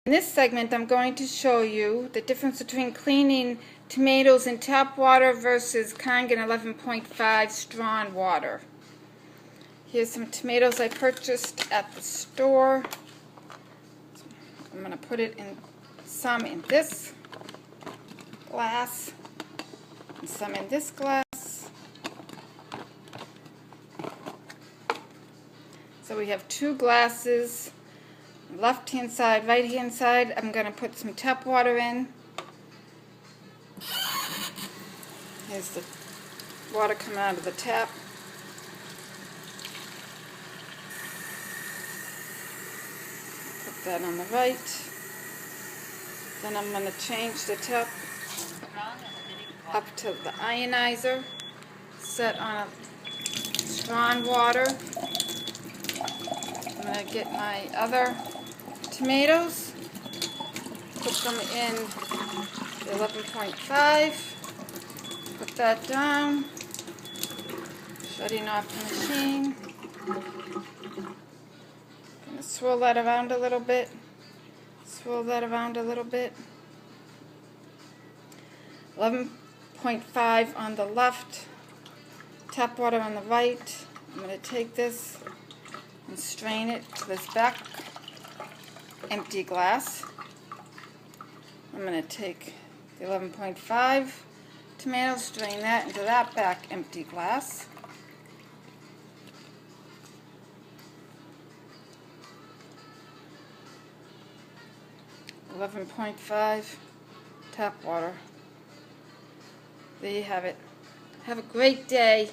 In this segment, I'm going to show you the difference between cleaning tomatoes in tap water versus Kangen 11.5 strong water. Here's some tomatoes I purchased at the store. I'm going to put some in this glass and some in this glass. So we have two glasses. Left hand side, right hand side, I'm going to put some tap water in. Here's the water coming out of the tap. Put that on the right. Then I'm going to change the tap up to the ionizer, set on a strong water. I'm going to get my other tomatoes, put them in the 11.5, put that down, shutting off the machine. Going to swirl that around a little bit, swirl that around a little bit. 11.5 on the left, tap water on the right. I'm going to take this and strain it to this back empty glass. I'm going to take the 11.5 tomatoes, strain that into that back empty glass. $11.5 tap water. There you have it. Have a great day.